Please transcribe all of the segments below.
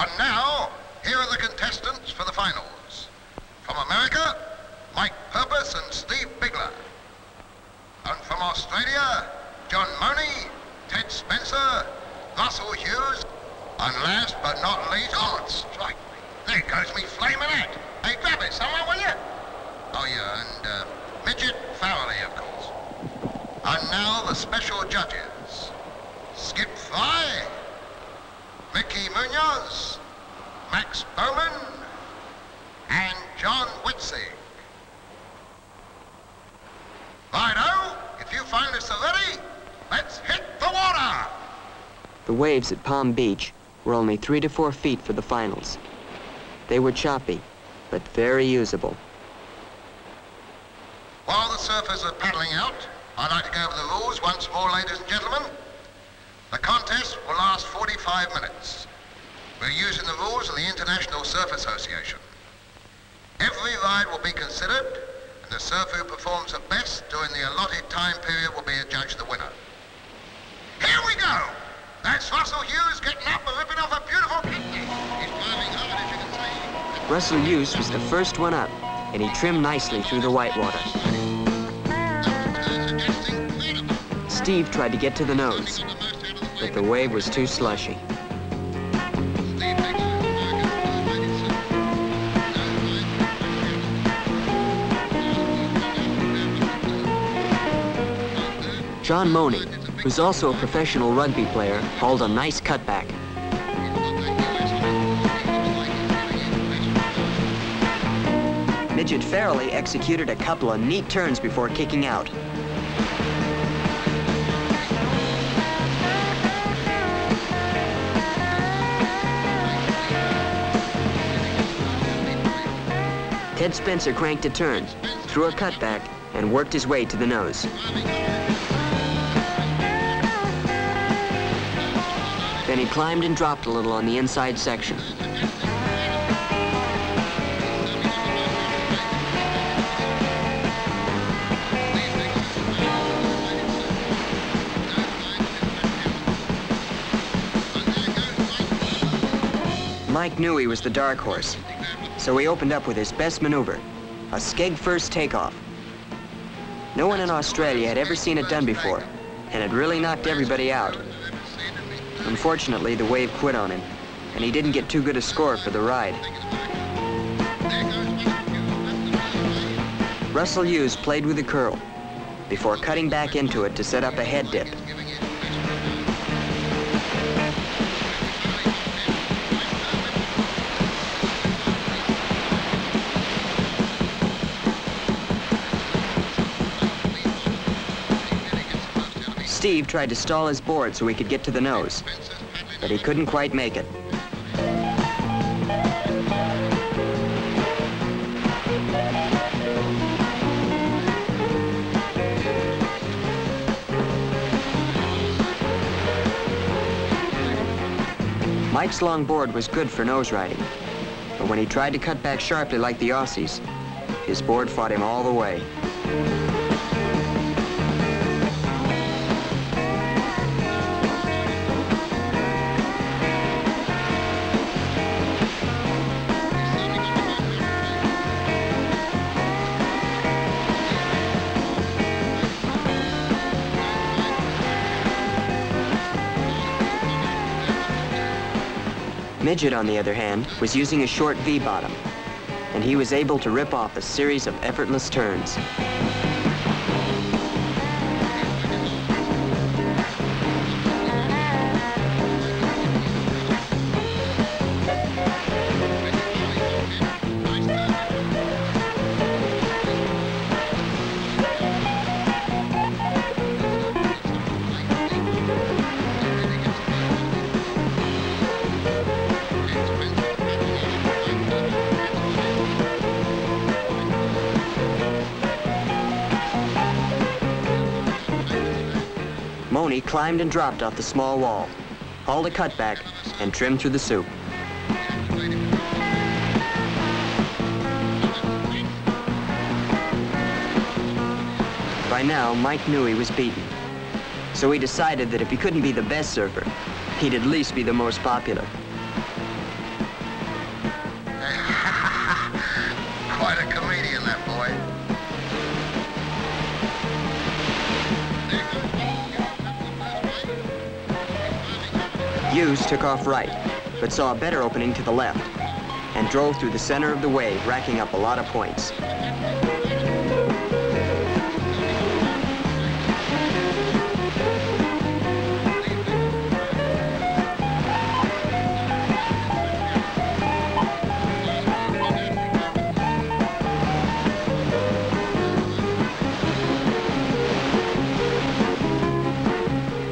And now, here are the contestants for the finals. From America, Mike Purpose and Steve Bigler. And from Australia, John Money, Ted Spencer, Russell Hughes, and last but not least, oh, strike me. There goes me flaming hat. Hey, grab it, someone, will you? Oh, yeah, and Midget Farrelly, of course. And now the special judges. Skip Fry, Mickey Munoz, Max Bowman, and John Witzig. Righto, if you find us ready, let's hit the water! The waves at Palm Beach were only 3 to 4 feet for the finals. They were choppy, but very usable. While the surfers are paddling out, I'd like to go over the rules once more, ladies and gentlemen. The contest will last 45 minutes. We're using the rules of the International Surf Association. Every ride will be considered, and the surfer who performs the best during the allotted time period will be adjudged the winner. Here we go! That's Russell Hughes getting up and ripping off a beautiful picnic. He's driving hard, as you can see. Russell Hughes was the first one up, and he trimmed nicely through the whitewater. Steve tried to get to the nose, but the wave was too slushy. John Money, who's also a professional rugby player, hauled a nice cutback. Midget Farrelly executed a couple of neat turns before kicking out. Ted Spencer cranked a turn, threw a cutback, and worked his way to the nose. Then he climbed and dropped a little on the inside section. Mike knew he was the dark horse, so he opened up with his best maneuver, a skeg first takeoff. No one in Australia had ever seen it done before, and it really knocked everybody out. Unfortunately, the wave quit on him, and he didn't get too good a score for the ride. Russell Hughes played with the curl before cutting back into it to set up a head dip. Steve tried to stall his board so he could get to the nose, but he couldn't quite make it. Mike's long board was good for nose riding, but when he tried to cut back sharply like the Aussies, his board fought him all the way. Midget, on the other hand, was using a short V-bottom, and he was able to rip off a series of effortless turns. Money climbed and dropped off the small wall, hauled a cutback, and trimmed through the soup. By now, Mike knew he was beaten, so he decided that if he couldn't be the best surfer, he'd at least be the most popular. Hughes took off right, but saw a better opening to the left, and drove through the center of the wave, racking up a lot of points.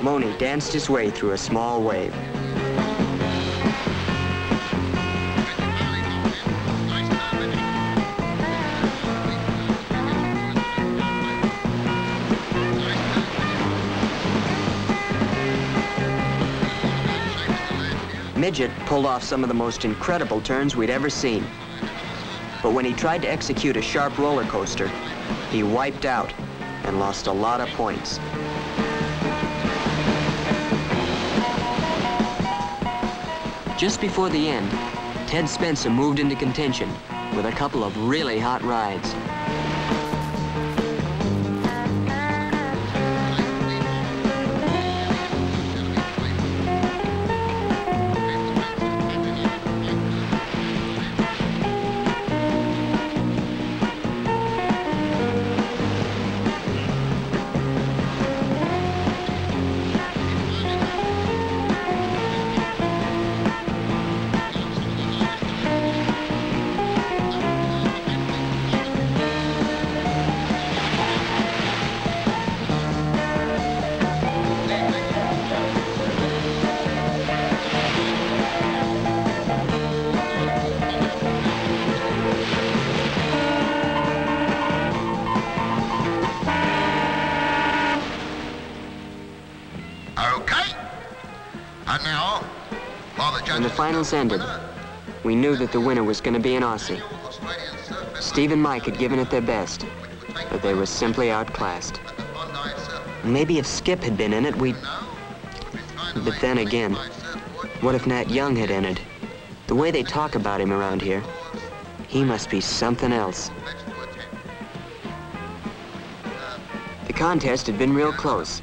Moni danced his way through a small wave. Midget pulled off some of the most incredible turns we'd ever seen. But when he tried to execute a sharp roller coaster, he wiped out and lost a lot of points. Just before the end, Ted Spencer moved into contention with a couple of really hot rides. When the finals ended, we knew that the winner was going to be an Aussie. Steve and Mike had given it their best, but they were simply outclassed. Maybe if Skip had been in it, we'd... But then again, what if Nat Young had entered? The way they talk about him around here, he must be something else. The contest had been real close.